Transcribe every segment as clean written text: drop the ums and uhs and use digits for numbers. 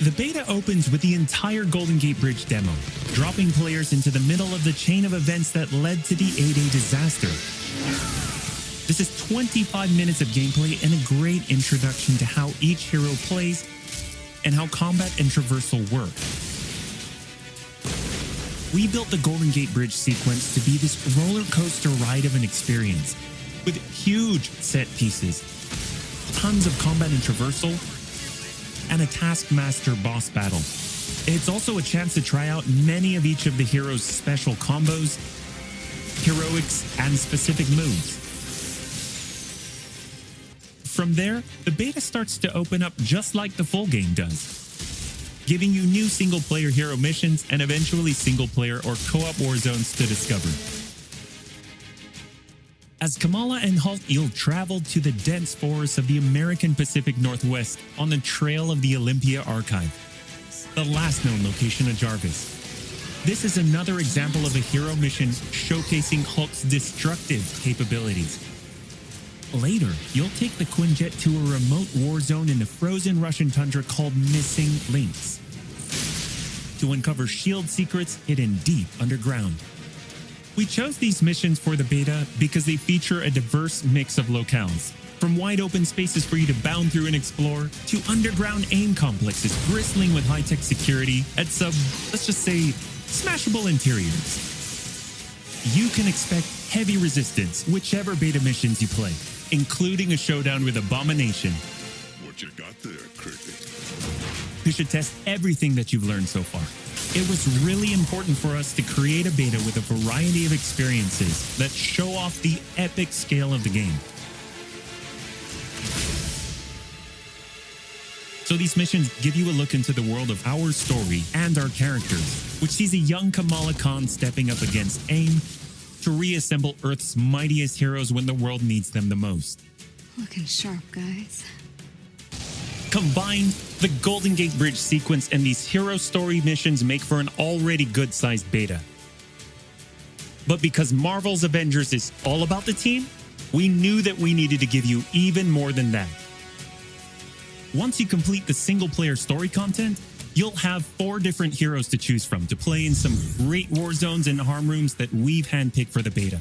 The beta opens with the entire Golden Gate Bridge demo, dropping players into the middle of the chain of events that led to the A-Day disaster. This is 25 minutes of gameplay and a great introduction to how each hero plays and how combat and traversal work. We built the Golden Gate Bridge sequence to be this roller coaster ride of an experience, with huge set pieces, tons of combat and traversal, and a Taskmaster boss battle. It's also a chance to try out many of each of the heroes' special combos, heroics, and specific moves. From there, the beta starts to open up just like the full game does, giving you new single-player hero missions and eventually single-player or co-op war zones to discover. As Kamala and Hulk, you'll travel to the dense forests of the American Pacific Northwest on the trail of the Olympia Archive, the last known location of Jarvis. This is another example of a hero mission showcasing Hulk's destructive capabilities. Later, you'll take the Quinjet to a remote war zone in the frozen Russian tundra called Missing Links to uncover shield secrets hidden deep underground. We chose these missions for the beta because they feature a diverse mix of locales, from wide open spaces for you to bound through and explore, to underground aim complexes bristling with high-tech security at some, let's just say, smashable interiors. You can expect heavy resistance whichever beta missions you play, including a showdown with Abomination. What you got there, Cricket? You should test everything that you've learned so far. It was really important for us to create a beta with a variety of experiences that show off the epic scale of the game. So these missions give you a look into the world of our story and our characters, which sees a young Kamala Khan stepping up against AIM to reassemble Earth's mightiest heroes when the world needs them the most. Looking sharp, guys. Combined, the Golden Gate Bridge sequence and these hero story missions make for an already good-sized beta. But because Marvel's Avengers is all about the team, we knew that we needed to give you even more than that. Once you complete the single-player story content, you'll have 4 different heroes to choose from to play in some great war zones and harm rooms that we've handpicked for the beta.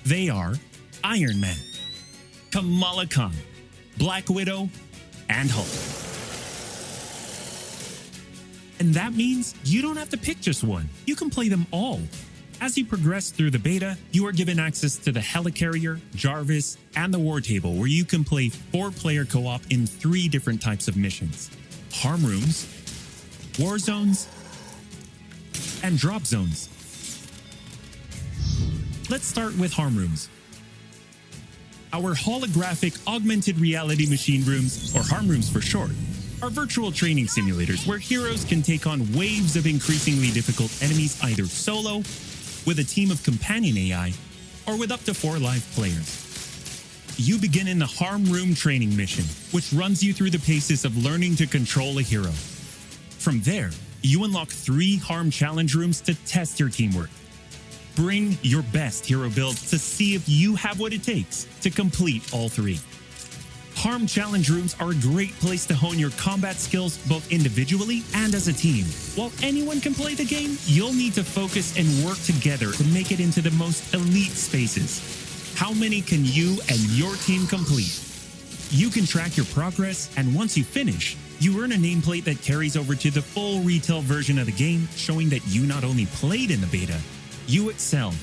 They are Iron Man, Kamala Khan, Black Widow, and Hulk. And that means you don't have to pick just one. You can play them all. As you progress through the beta, you are given access to the Helicarrier, Jarvis, and the War Table, where you can play 4-player co-op in 3 different types of missions: harm rooms, war zones, and drop zones. Let's start with harm rooms. Our holographic augmented reality machine rooms, or harm rooms for short, are virtual training simulators where heroes can take on waves of increasingly difficult enemies either solo, with a team of companion AI, or with up to 4 live players. You begin in the harm room training mission, which runs you through the paces of learning to control a hero. From there, you unlock 3 harm challenge rooms to test your teamwork. Bring your best hero build to see if you have what it takes to complete all 3. Harm challenge rooms are a great place to hone your combat skills both individually and as a team. While anyone can play the game, you'll need to focus and work together to make it into the most elite spaces. How many can you and your team complete? You can track your progress, and once you finish, you earn a nameplate that carries over to the full retail version of the game, showing that you not only played in the beta, you excelled.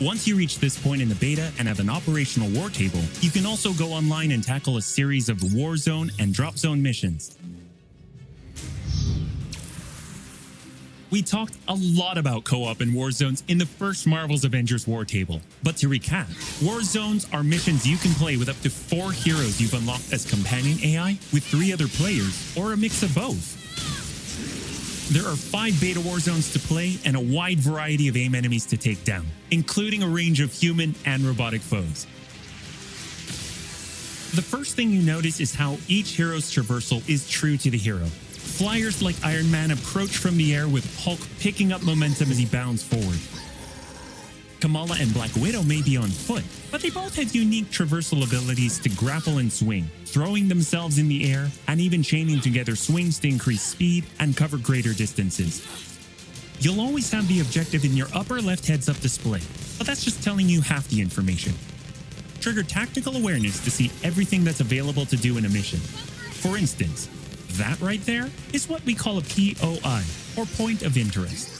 Once you reach this point in the beta and have an operational war table, you can also go online and tackle a series of war zone and drop zone missions. We talked a lot about co-op and war zones in the first Marvel's Avengers war table. But to recap, war zones are missions you can play with up to 4 heroes you've unlocked as companion AI, with 3 other players, or a mix of both. There are 5 beta war zones to play and a wide variety of AIM enemies to take down, including a range of human and robotic foes. The first thing you notice is how each hero's traversal is true to the hero. Flyers like Iron Man approach from the air with Hulk picking up momentum as he bounds forward. Kamala and Black Widow may be on foot, but they both have unique traversal abilities to grapple and swing, throwing themselves in the air, and even chaining together swings to increase speed and cover greater distances. You'll always have the objective in your upper left heads-up display, but that's just telling you half the information. Trigger tactical awareness to see everything that's available to do in a mission. For instance, that right there is what we call a POI, or point of interest.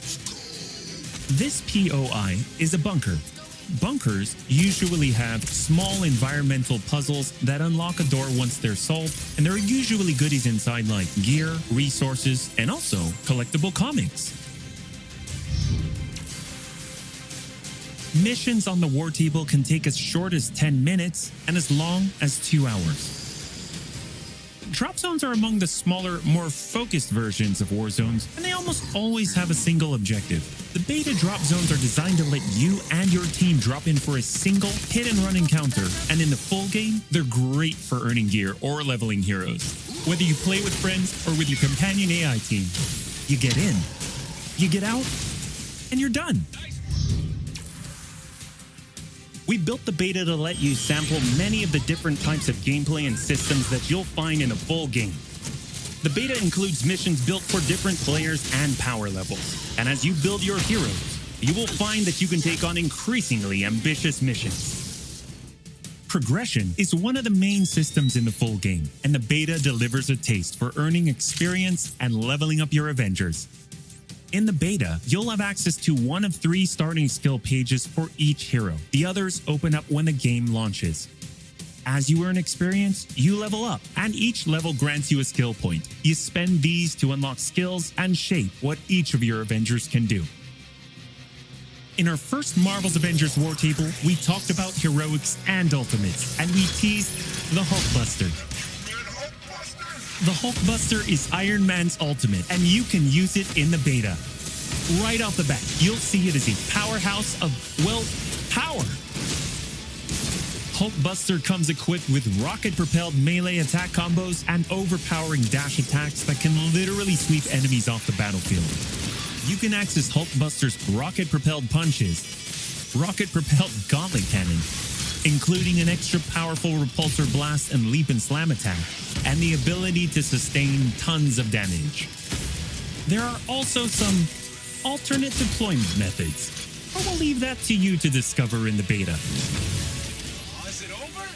This POI is a bunker. Bunkers usually have small environmental puzzles that unlock a door once they're solved, and there are usually goodies inside like gear, resources, and also collectible comics. Missions on the war table can take as short as 10 minutes and as long as 2 hours. Drop zones are among the smaller, more focused versions of war zones, and they almost always have a single objective. The beta drop zones are designed to let you and your team drop in for a single hit-and-run encounter, and in the full game, they're great for earning gear or leveling heroes. Whether you play with friends or with your companion AI team, you get in, you get out, and you're done. We built the beta to let you sample many of the different types of gameplay and systems that you'll find in a full game. The beta includes missions built for different players and power levels. And as you build your heroes, you will find that you can take on increasingly ambitious missions. Progression is one of the main systems in the full game, and the beta delivers a taste for earning experience and leveling up your Avengers. In the beta, you'll have access to one of 3 starting skill pages for each hero. The others open up when the game launches. As you earn experience, you level up, and each level grants you a skill point. You spend these to unlock skills and shape what each of your Avengers can do. In our first Marvel's Avengers War Table, we talked about heroics and ultimates, and we teased the Hulkbuster. The Hulkbuster is Iron Man's ultimate, and you can use it in the beta. Right off the bat, you'll see it as a powerhouse of, well, power. Hulkbuster comes equipped with rocket-propelled melee attack combos and overpowering dash attacks that can literally sweep enemies off the battlefield. You can access Hulkbuster's rocket-propelled punches, rocket-propelled gauntlet cannon, including an extra powerful repulsor blast and leap and slam attack, and the ability to sustain tons of damage. There are also some alternate deployment methods, but we'll leave that to you to discover in the beta. Is it over?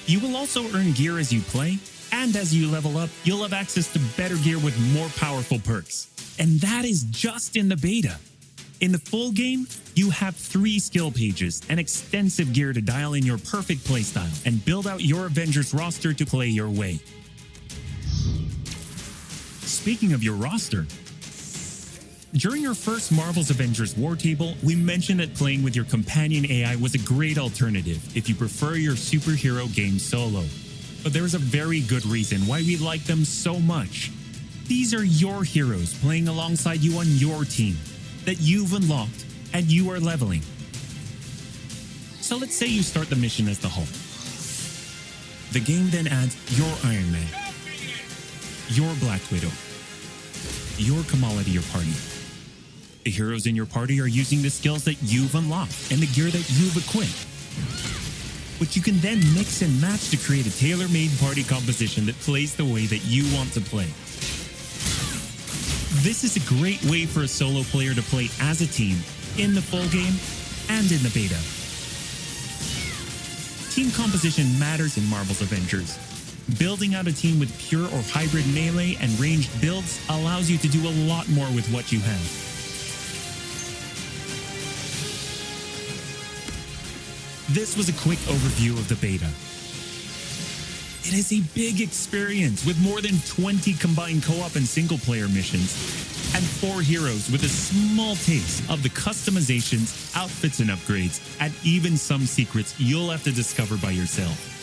You will also earn gear as you play, and as you level up, you'll have access to better gear with more powerful perks. And that is just in the beta. In the full game, you have 3 skill pages and extensive gear to dial in your perfect playstyle and build out your Avengers roster to play your way. Speaking of your roster, during our first Marvel's Avengers War Table, we mentioned that playing with your companion AI was a great alternative if you prefer your superhero game solo. But there is a very good reason why we like them so much. These are your heroes playing alongside you on your team that you've unlocked and you are leveling. So let's say you start the mission as the Hulk. The game then adds your Iron Man, your Black Widow, your Kamala to your party. The heroes in your party are using the skills that you've unlocked and the gear that you've equipped, which you can then mix and match to create a tailor-made party composition that plays the way that you want to play. This is a great way for a solo player to play as a team in the full game and in the beta. Team composition matters in Marvel's Avengers. Building out a team with pure or hybrid melee and ranged builds allows you to do a lot more with what you have. This was a quick overview of the beta. It is a big experience with more than 20 combined co-op and single-player missions, and 4 heroes with a small taste of the customizations, outfits and upgrades, and even some secrets you'll have to discover by yourself.